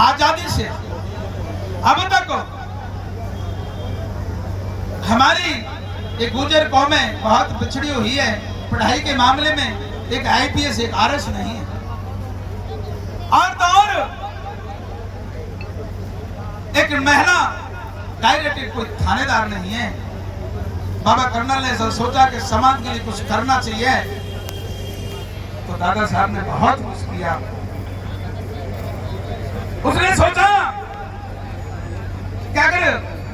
आजादी से अब तक हमारी ये गुर्जर कौमें बहुत पिछड़ी हुई है पढ़ाई के मामले में। एक आईपीएस एक आरएस नहीं है, और तो और एक महिला डायरेक्ट कोई थानेदार नहीं है। बाबा कर्नल ने सोचा कि समाज के लिए कुछ करना चाहिए, तो दादा साहब ने बहुत कुछ किया। उसने सोचा कि अगर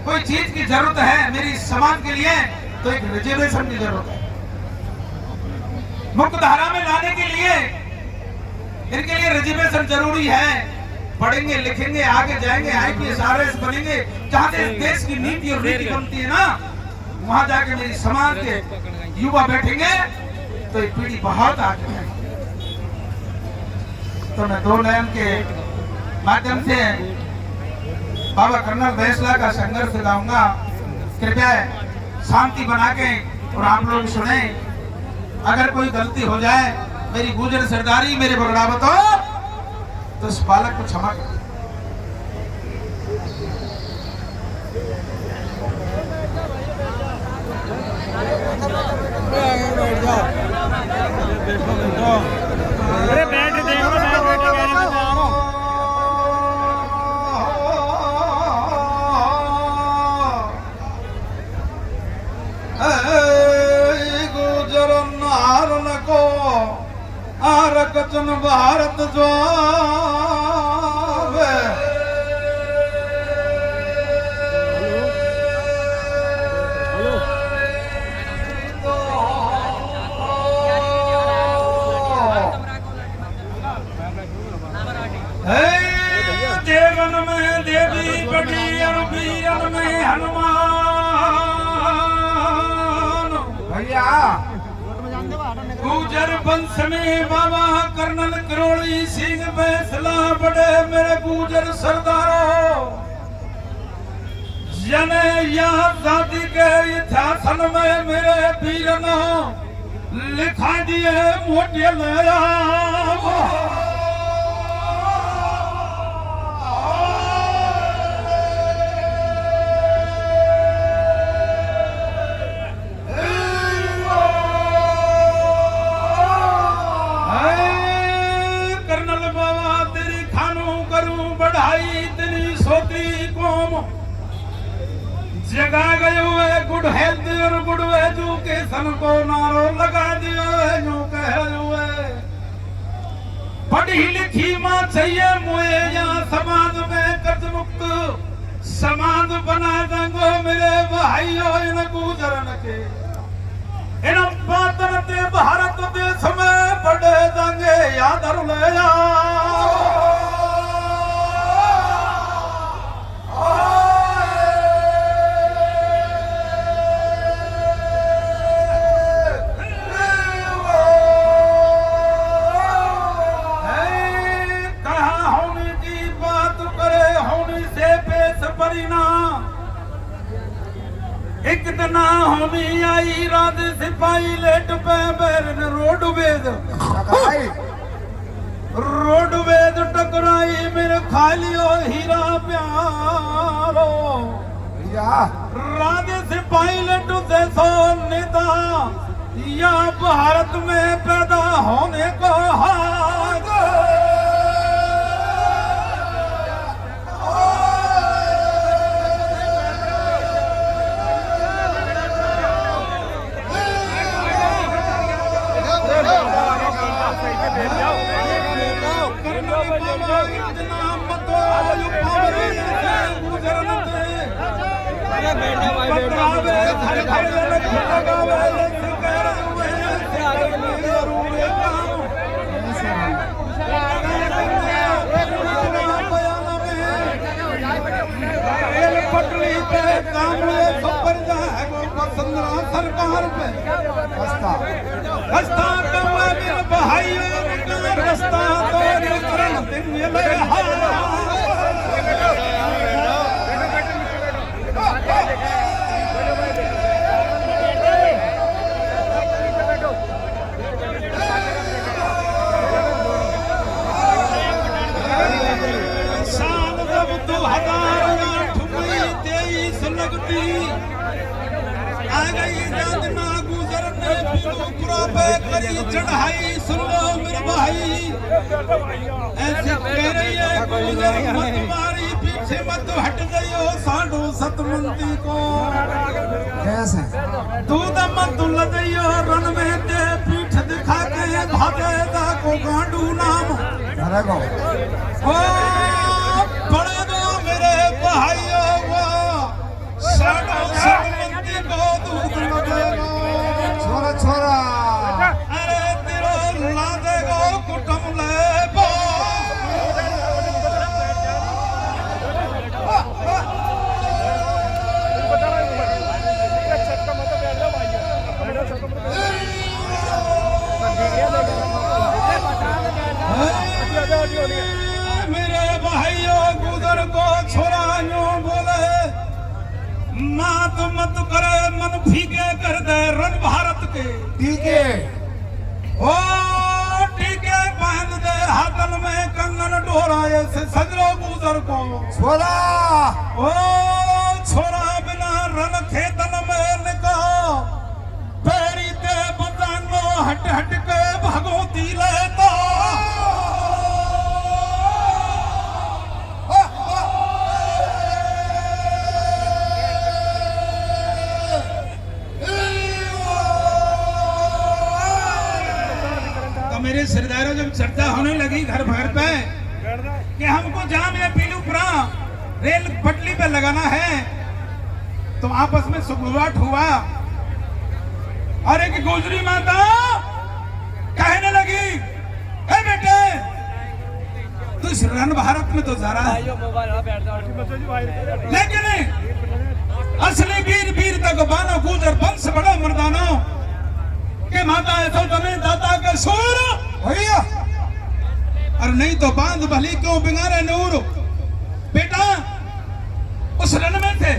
कोई चीज की जरूरत है मेरी समाज के लिए तो एक रिजर्वेशन की जरूरत है। मुख्य धारा में लाने के लिए इनके लिए रिजर्वेशन जरूरी है। पढ़ेंगे लिखेंगे आगे जाएंगे आईपीएस आरएस बनेंगे, जहां से देश की नीति और नीति बनती है ना, वहां जाके मेरी समाज के युवा बैठेंगे तो ये पीढ़ी बहुत आगे है। तो मैं दो नयन के माध्यम से बाबा कर्नल बैसला का संघर्ष गाऊंगा। कृपया शांति बना के और आप लोग सुने। अगर कोई गलती हो जाए मेरी गुजर सरदारी मेरे बगड़ावत हो तो उस बालक को क्षमा कर। अरे बैठ देखो कचन भारत जो देवन में देवी बड़ी और वीरन में हनुमान। भैया गुजर वंश में बाबा कर्नल करोड़ी सिंह बैसला बड़े मेरे गुजर सरदारों। जने यहाँ शादी के इतिहास में मेरे वीरनों लिखा दिए मोटे लया। जगा गयो है गुड हेल्थ और गुड एजुकेशन को नारो लगा दियो है जो कहो है। पढ़ी लिखी मां चाहिए मुए यहाँ समाज में कर्ज मुक्त समाज बना देंगो मेरे भाइयों इन गुजरन के। इन बातन ते भारत देश में बड़े देंगे याद ले जाओ। एक दिन होनी आई रात सिपाही लेट पे बैरन रोडवेज टकराई मेरे खालियो हीरा प्यारो। राधे सिपाही लेट से सो नेता या भारत में पैदा होने को हाथ। सरकार पे रास्ता रास्ता तो जातना गुजर ने पीलूपुरा पे करी चढ़ाई सुन लो मेरे भाई ऐसे कह रही है गुजर मत मारी पीछे मत हट गयो साडू सतमंती को कैसे दूध मत लदयो रन में ते पीठ दिखा के भागे दा को गांडू नाम अरे गो ओ बड़े दो मेरे भाइयों वो साडू सतमंती को दूध न देगा छोरा छोरा अरे तेरो ला देगो कुटुम ले बो मेरे भाइयों गुजर को छोरा यूं बोले मात मत करे मन फीके कर दे रण भारत के ठीक है ओ टीके बांध दे हाथन में कंगन डोराए से सजरो गुजर को छोरा ओ छोरा बिना रन खेतन में निका पैरी ते बदानो हट हट के भगवती लेता मेरे सरदारों जब चर्चा होने लगी घर भर पे कि हमको जाम या पीलूपुरा रेल पटरी पे लगाना है तो आपस में सुगुवाट हुआ। अरे कि गुजरी माता कहने लगी ए बेटे तू इस रण भारत में तो जा रहा है लेकिन असली वीर वीर तक बानो गुजर वंश बड़ो मर्दानो के माता ऐसा तने दाता के सुर भैया और नहीं तो बांध भली क्यों बिगाड़े नूर बेटा उस रण में से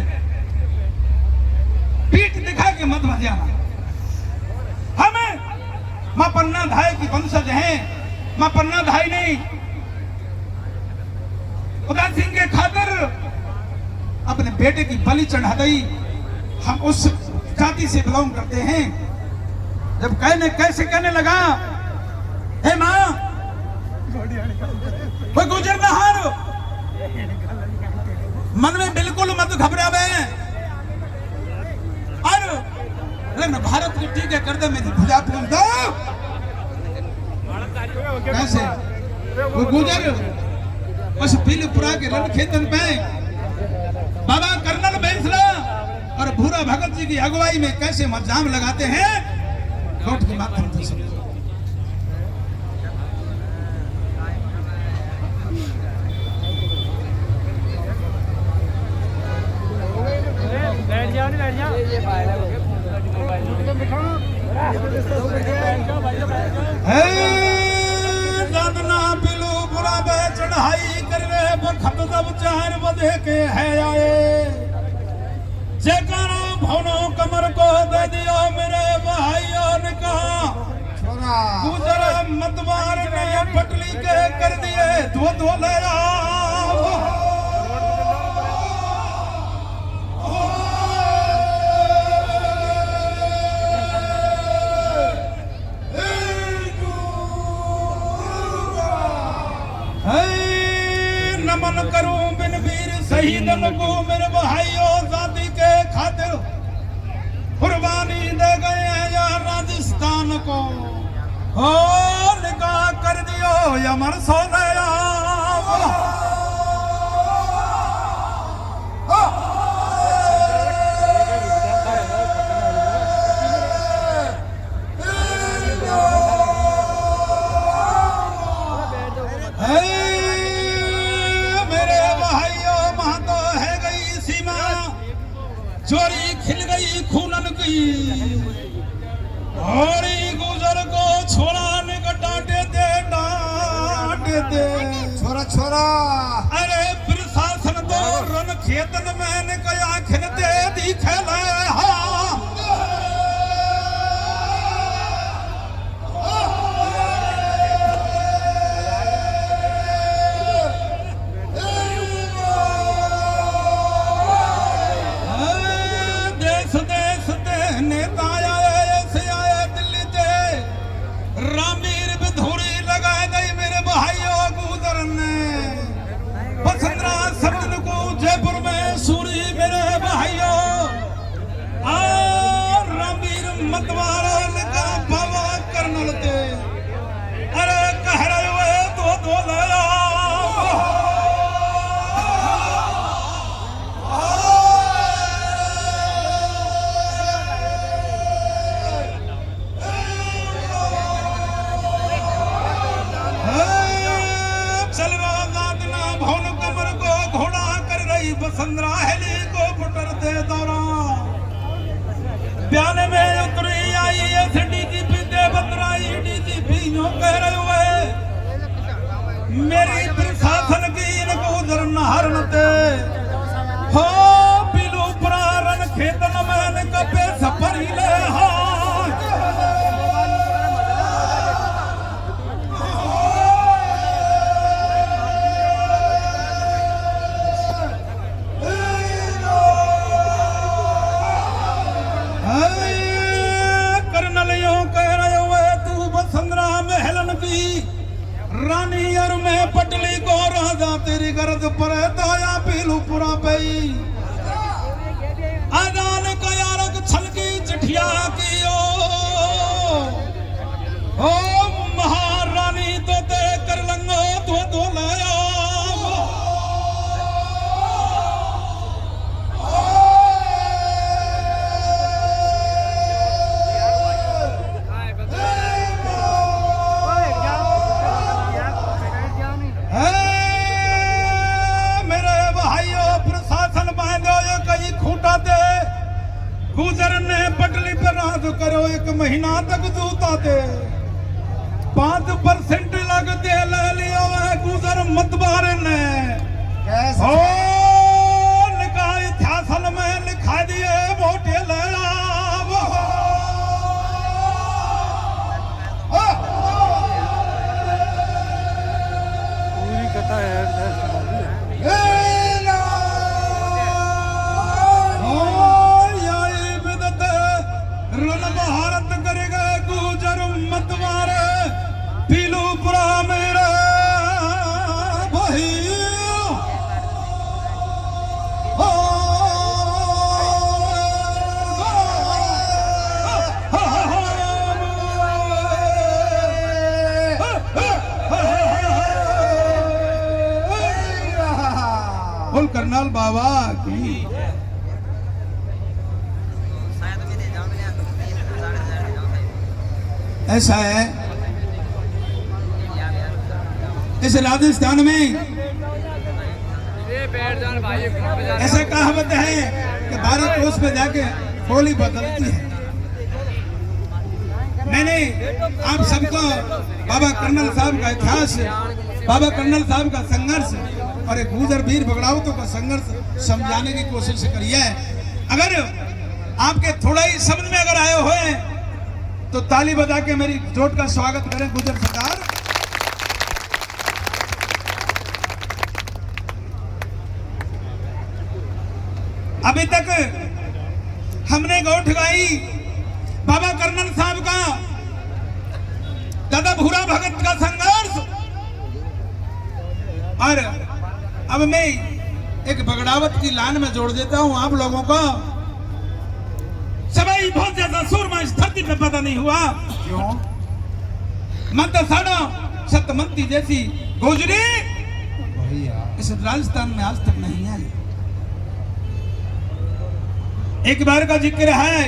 पीठ दिखा के मत भजाना हमें मां पन्ना धाय की वंशज हैं मां पन्ना धाय नहीं उदय सिंह के खातिर अपने बेटे की बलि चढ़ा दी हम उस जाति से बिलोंग करते हैं। जब कहने कैसे कहने लगा हे मां वो गुजर ना हार मन में बिल्कुल मत घबरावे और लेकिन भारत की टीके कर दे मेरी भुजा फूल दो कैसे वो गुजर उस पीलूपुरा के रण खेतन पे बाबा कर्नल बैंसला और भूरा भगत जी की अगुवाई में कैसे मजाम लगाते हैं नोट के माध्यम से समझो। बैठ जाओ नहीं बैठ जाओ पीलूपुरा पे चढ़ाई करने बखत जब 4 बजे के है आए जेकारा भवनो कमर को दे दियो मेरे भाइयों ने कहा छोरा गुजर मतवार ने पटली के कर दिए दो ले आओ नमन करूं बिन वीर शहीदन को मेरे भाइयों जाति के खातिर कुर्बानी दे गए या राजस्थान को हो निकाह कर दियो यमन सो गया चोरी खिल गई खूनन की होरी गुजर को छोड़ा निकट डांटे दे छोरा छोरा अरे प्रशासन तो रन खेतन में कया खिलते दिखे ले नेता बसंतरा हेलीकॉप्टर दे दौरान बयान में उतरी आई एस डीजीपी दे बतराई डीजीपी यूं कह रहे हुए मेरी प्रशासन की इनको उधर नहरन ते हो बिलू प्रारन खेतन में कपे सफर ही ले रानी और मैं पटली को राजा तेरी गर्द पर दाया पीलूपुरा पे आदान का यारक छलकी चिठिया की ओ महारानी तो ते कर लंगो तो लाया गुजर ने पटली पर राज करो 1 महीना तक जूता दे 5% लग दे ले लिया है गुजर मतबार ने हो निकाय इतिहासल में लिखा दिए वोटे ले पूरी कथा है भारत करेगा गुजर मतवार पीलूपुरा मेरा भाई बोल करनाल बाबा की ऐसा है इस राजस्थान में ऐसा कहावत है कि 12 कोस पे जाके होली बदलती है। मैंने आप सबको बाबा कर्नल साहब का इतिहास बाबा कर्नल साहब का संघर्ष और एक गुजर वीर बगड़ावतों का संघर्ष समझाने की कोशिश करी है। अगर आपके थोड़ा ही समझ में अगर आए हुए तो ताली बजा के मेरी जोट का स्वागत करें गुजर सरकार। अभी तक हमने गौठ गाई बाबा कर्नल साहब का दादा भूरा भगत का संघर्ष और अब मैं एक बगड़ावत की लाइन में जोड़ देता हूं आप लोगों को। सभी बहुत ज्यादा सूरमा इस धरती पे पता नहीं हुआ क्यों मत साड़ो सतमंती जैसी गोजरी इस राजस्थान में आज तक नहीं आई। एक बार का जिक्र है